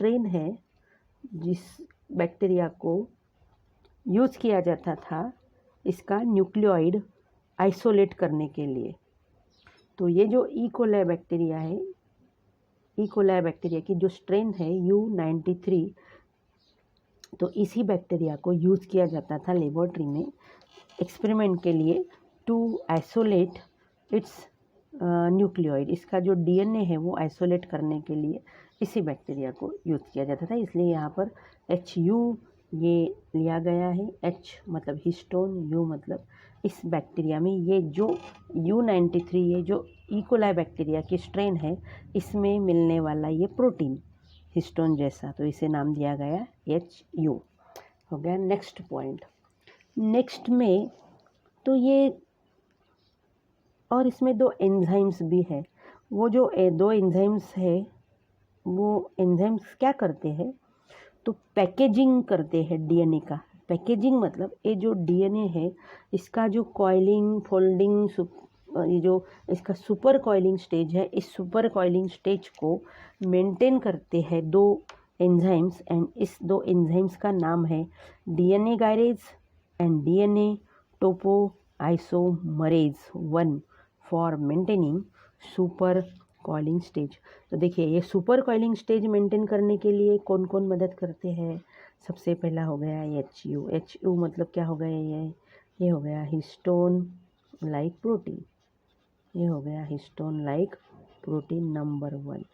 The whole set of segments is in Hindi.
स्ट्रेन है जिस बैक्टीरिया को यूज़ किया जाता था इसका न्यूक्लियोइड आइसोलेट करने के लिए। तो ये जो ई कोलाई बैक्टीरिया है, ई कोलाई बैक्टीरिया की जो स्ट्रेन है U93, तो इसी बैक्टीरिया को यूज़ किया जाता था लेबोरेटरी में एक्सपेरिमेंट के लिए टू आइसोलेट इट्स न्यूक्लियोइड। इसका जो डीएनए है वो आइसोलेट करने के लिए इसी बैक्टीरिया को यूज़ किया जाता था, इसलिए यहाँ पर HU ये लिया गया है। H मतलब हिस्टोन, U मतलब इस बैक्टीरिया में ये जो U93 ये जो ई कोलाई बैक्टीरिया की स्ट्रेन है इसमें मिलने वाला ये प्रोटीन हिस्टोन जैसा, तो इसे नाम दिया गया HU। हो गया नेक्स्ट पॉइंट। नेक्स्ट में तो ये और इसमें 2 एंजाइम्स भी है। वो जो 2 एंजाइम्स है वो एंजाइम्स क्या करते हैं, तो पैकेजिंग करते हैं डीएनए का। पैकेजिंग मतलब ये जो डीएनए है इसका जो कॉइलिंग फोल्डिंग ये जो इसका सुपर कॉइलिंग स्टेज है, इस सुपर कॉइलिंग स्टेज को मेंटेन करते हैं 2 एंजाइम्स, एंड इस 2 एंजाइम्स का नाम है DNA gyrase and DNA topoisomerase 1 for maintaining super coiling stage. तो देखिए ये सुपर कॉइलिंग स्टेज मेंटेन करने के लिए कौन कौन मदद करते हैं। सबसे पहला हो गया HU। HU मतलब क्या हो गया, ये हो गया हिस्टोन लाइक प्रोटीन, ये हो गया हिस्टोन लाइक प्रोटीन नंबर 1।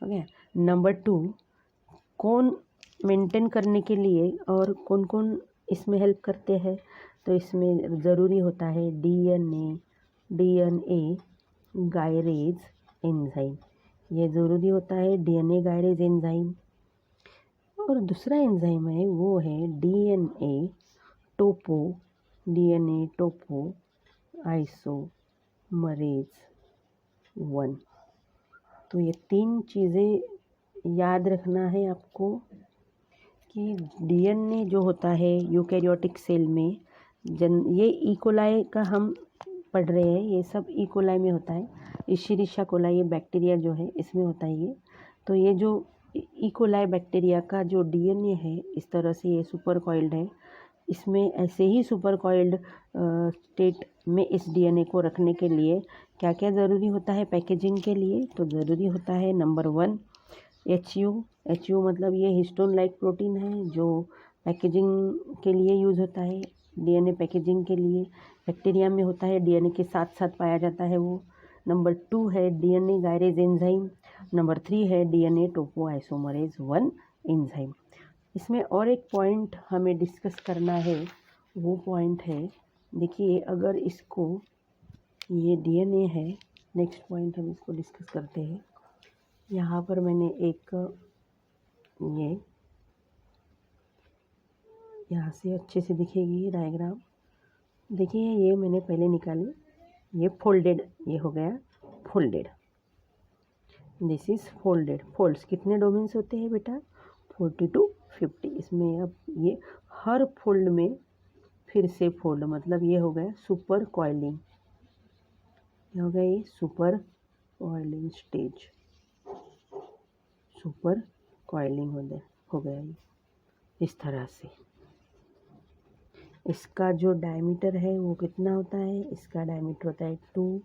हो गया। नंबर 2 कौन मेंटेन करने के लिए और कौन कौन इसमें हेल्प करते हैं, तो इसमें ज़रूरी होता है डीएनए गायरेज एंजाइम, ये ज़रूरी होता है डीएनए गायरेज एंजाइम। और दूसरा एंजाइम है वो है डीएनए टोपो आइसोमरेज 1। तो ये 3 चीज़ें याद रखना है आपको कि डीएनए जो होता है यूकैरियोटिक सेल में ये ई कोलाई का हम पढ़ रहे हैं, ये सब ई कोलाई में होता है। इशेरिशिया कोलाई ये बैक्टीरिया जो है इसमें होता है ये। तो ये जो ई कोलाई बैक्टीरिया का जो डीएनए है इस तरह से ये सुपर कॉइल्ड है, इसमें ऐसे ही सुपर कॉइल्ड स्टेट में इस डीएनए को रखने के लिए क्या क्या ज़रूरी होता है पैकेजिंग के लिए, तो ज़रूरी होता है नंबर 1 HU मतलब ये हिस्टोन लाइक प्रोटीन है जो पैकेजिंग के लिए यूज़ होता है, डीएनए पैकेजिंग के लिए बैक्टीरिया में होता है, डीएनए के साथ साथ पाया जाता है वो। नंबर 2 है डीएनए गायरेज एंजाइम। नंबर 3 है डीएनए टोपोआइसोमरेज 1 एंजाइम। इसमें और एक पॉइंट हमें डिस्कस करना है, वो पॉइंट है देखिए अगर इसको ये डीएनए है, नेक्स्ट पॉइंट हम इसको डिस्कस करते हैं। यहाँ पर मैंने एक ये यहाँ से अच्छे से दिखेगी डायग्राम, देखिए ये मैंने पहले निकाली, ये फोल्डेड, ये हो गया folded, this is folded. Folds कितने डोमेन्स होते हैं बेटा, 40 to 50। इसमें अब ये हर फोल्ड में फिर से फोल्ड, मतलब ये हो गया सुपर कॉइलिंग, ये हो गया ये super coiling stage, super coiling हो गया ये इस तरह से। इसका जो डायमीटर है वो कितना होता है, इसका डायमीटर होता है 2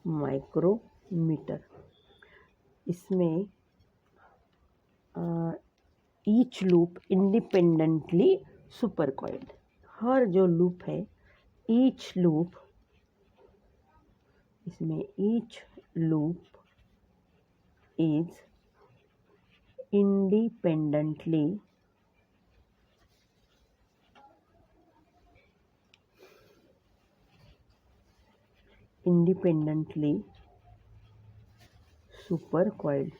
माइक्रोमीटर। इसमें each loop independently super coiled, हर जो लूप है ईच लूप, इसमें each loop is independently super coiled.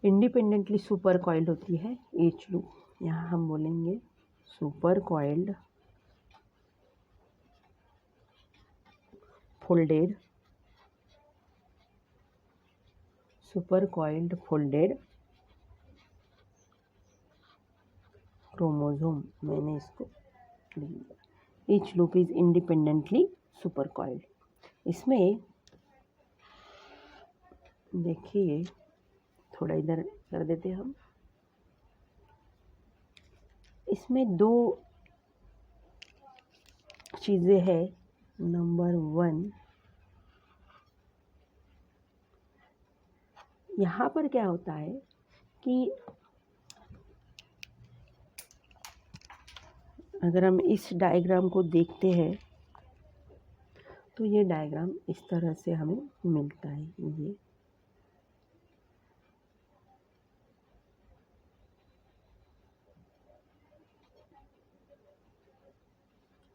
Independently super coiled होती है ईच लूप, यहाँ हम बोलेंगे super coiled folded, super coiled folded chromosome, मैंने इसको लिख दिया। Each loop is independently super coiled. इसमें देखिए, थोड़ा इधर कर देते हम। इसमें दो चीज़ें हैं। नंबर 1, यहाँ पर क्या होता है कि अगर हम इस डायग्राम को देखते हैं तो ये डायग्राम इस तरह से हमें मिलता है।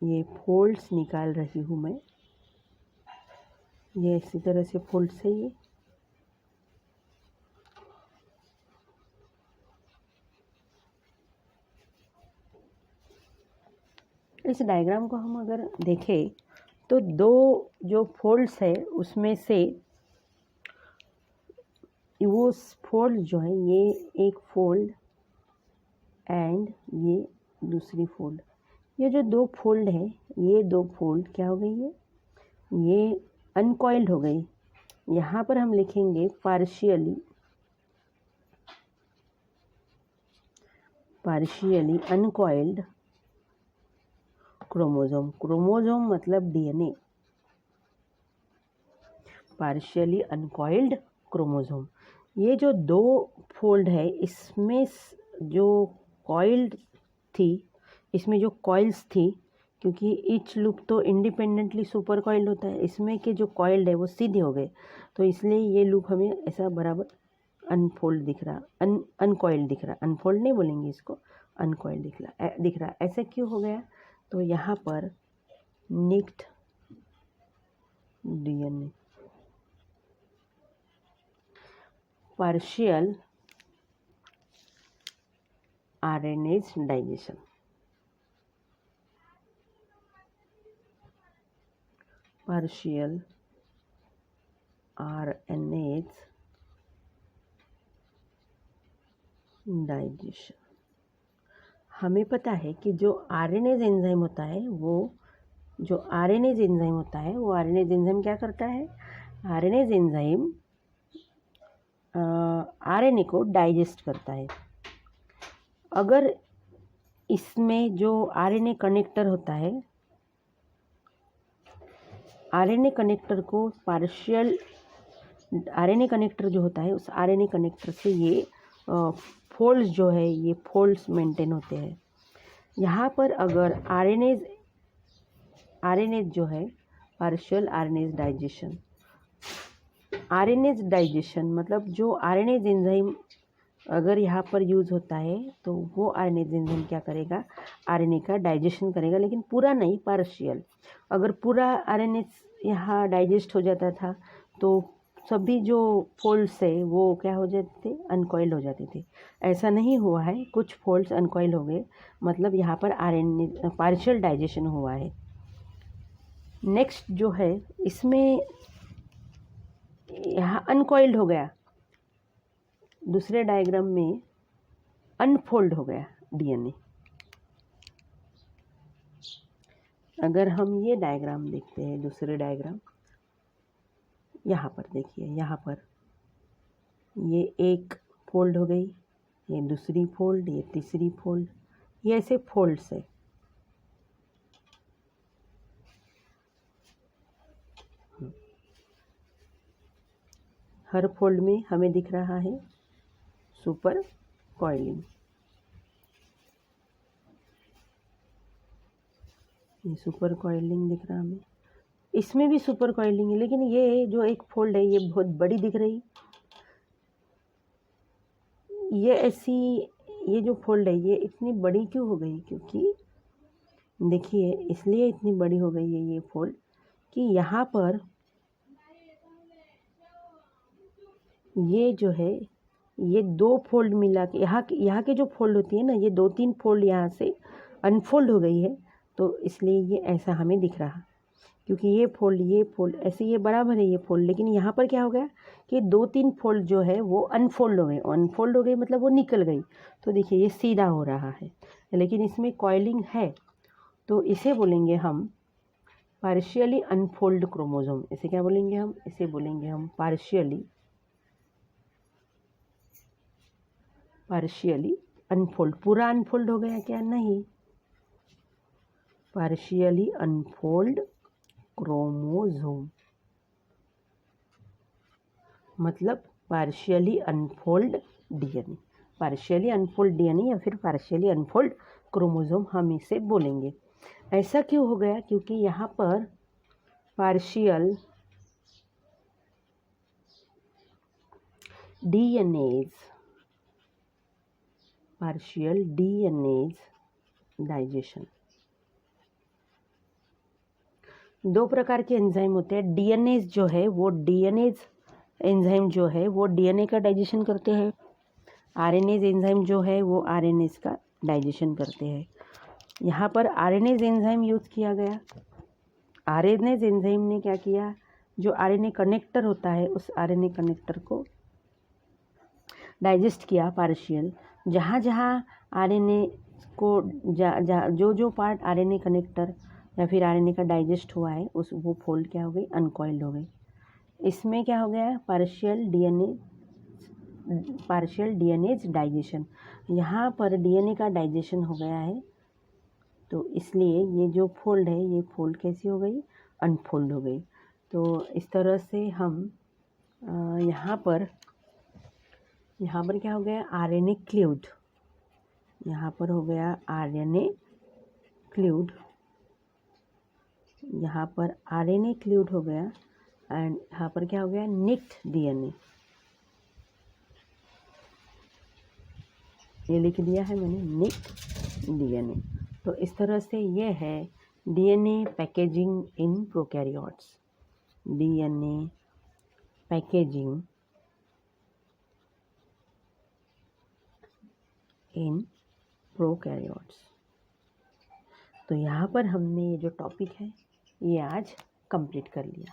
ये फोल्ड्स निकाल रही हूँ मैं। ये इसी तरह से फोल्ड्स है। ये इस डायग्राम को हम अगर देखें तो दो जो फोल्ड्स है उसमें से वो फोल्ड जो है, ये एक फोल्ड एंड ये दूसरी फोल्ड, ये जो दो फोल्ड है, ये दो फोल्ड क्या हो गई है, ये अनकॉइल्ड हो गई। यहाँ पर हम लिखेंगे पार्शियली अनकॉइल्ड क्रोमोसोम। क्रोमोसोम मतलब डीएनए। Partially uncoiled chromosome. ये जो दो फोल्ड है, इसमें जो कॉइल्ड थी, इसमें जो कॉइल्स थी, क्योंकि ईच लूप तो इंडिपेंडेंटली सुपर कॉइल्ड होता है, इसमें के जो कॉइल्ड है वो सीधे हो गए, तो इसलिए ये लूप हमें ऐसा बराबर अनफोल्ड दिख रहा, अनकॉइल्ड दिख रहा। अनफोल्ड नहीं बोलेंगे इसको, अनकॉइल्ड दिख रहा। ऐसा क्यों हो गया? तो यहाँ पर nicked DNA, partial RNase digestion, partial RNase digestion. हमें पता है कि जो आरएनएज एंजाइम होता है वो आरएनएज एंजाइम क्या करता है? आरएनएज एंजाइम आरएनए को डाइजेस्ट करता है। अगर इसमें जो आरएनए कनेक्टर होता है, आरएनए कनेक्टर को पार्शियल आरएनए कनेक्टर जो होता है, उस आरएनए कनेक्टर से ये फोल्ड्स जो है, ये फोल्ड्स मेंटेन होते हैं। यहाँ पर अगर आरएनएज जो है, पार्शियल आरएनएज डाइजेशन मतलब जो आरएनएज एंजाइम अगर यहाँ पर यूज़ होता है तो वो आरएनएज एंजाइम क्या करेगा? आरएनए का डाइजेशन करेगा, लेकिन पूरा नहीं, पार्शियल। अगर पूरा आरएनए यहाँ डाइजेस्ट हो जाता था तो सभी जो फोल्ड्स है वो क्या हो जाते थे? अनकॉइल्ड हो जाते थे। ऐसा नहीं हुआ है, कुछ फोल्ड्स अनकॉइल्ड हो गए, मतलब यहाँ पर आरएनए पार्शियल डाइजेशन हुआ है। नेक्स्ट जो है, इसमें यहाँ अनकॉइल्ड हो गया, दूसरे डायग्राम में अनफोल्ड हो गया डीएनए। अगर हम ये डायग्राम देखते हैं, दूसरे डायग्राम, यहाँ पर देखिए, यहाँ पर ये एक फोल्ड हो गई, ये दूसरी फोल्ड, ये तीसरी फोल्ड, ये ऐसे फोल्ड्स है। हर फोल्ड में हमें दिख रहा है सुपर कॉइलिंग। ये सुपर कॉइलिंग दिख रहा हमें, इसमें भी सुपर कॉइलिंग है, लेकिन ये जो एक फोल्ड है ये बहुत बड़ी दिख रही। ये जो फोल्ड है ये इतनी बड़ी क्यों हो गई? क्योंकि देखिए, इसलिए इतनी बड़ी हो गई है ये फोल्ड कि यहाँ पर ये जो है, ये दो फोल्ड मिला के यहाँ के जो फोल्ड होती है ना, ये 2-3 फोल्ड यहाँ से अनफोल्ड हो गई है, तो इसलिए ये ऐसा हमें दिख रहा। क्योंकि ये फोल्ड ऐसे ये बराबर है ये फोल्ड, लेकिन यहाँ पर क्या हो गया कि 2-3 फोल्ड जो है वो अनफोल्ड हो गई, मतलब वो निकल गई। तो देखिए ये सीधा हो रहा है, लेकिन इसमें कॉइलिंग है, तो इसे बोलेंगे हम पार्शियली अनफोल्ड क्रोमोसोम। इसे क्या बोलेंगे हम? इसे बोलेंगे हम पार्शियली पार्शियली अनफोल्ड, पूरा अनफोल्ड हो गया क्या? नहीं, पार्शियली अनफोल्ड क्रोमोसोम, मतलब partially unfold DNA. Partially unfold DNA या फिर पार्शियली अनफोल्ड क्रोमोसोम हम इसे बोलेंगे। ऐसा क्यों हो गया? क्योंकि यहाँ पर पार्शियल डीएनएज डाइजेशन, दो प्रकार के एंजाइम होते हैं। डीएनएज जो है वो डीएनएज एंजाइम जो है वो डीएनए का डाइजेशन करते हैं, आरएनएज एंजाइम जो है वो आरएनएज का डाइजेशन करते हैं। यहाँ पर आरएनएज एंजाइम यूज़ किया गया। आरएनएज एंजाइम ने क्या किया? जो आरएनए कनेक्टर होता है उस आरएनए कनेक्टर को डाइजेस्ट किया पार्शियल। जहाँ जहाँ आरएनए को जो जो पार्ट आरएनए कनेक्टर या फिर आरएनए का डाइजेस्ट हुआ है उस वो फोल्ड क्या हो गई? अनकॉइल्ड हो गई। इसमें क्या हो गया? Partial DNAs digestion. यहाँ पर डीएनए का डाइजेशन हो गया है, तो इसलिए ये जो फोल्ड है ये फोल्ड कैसी हो गई? अनफोल्ड हो गई। तो इस तरह से हम यहाँ पर क्या हो गया? आरएनए क्लीव्ड, यहाँ पर हो गया आरएनए क्लीव्ड, यहाँ पर आरएनए क्लीव्ड हो गया एंड यहाँ पर क्या हो गया? निक्ड डीएनए। ये लिख दिया है मैंने, निक्ड डीएनए। तो इस तरह से ये है DNA packaging in prokaryotes, DNA packaging in prokaryotes. तो यहाँ पर हमने ये जो टॉपिक है ये आज कंप्लीट कर लिया।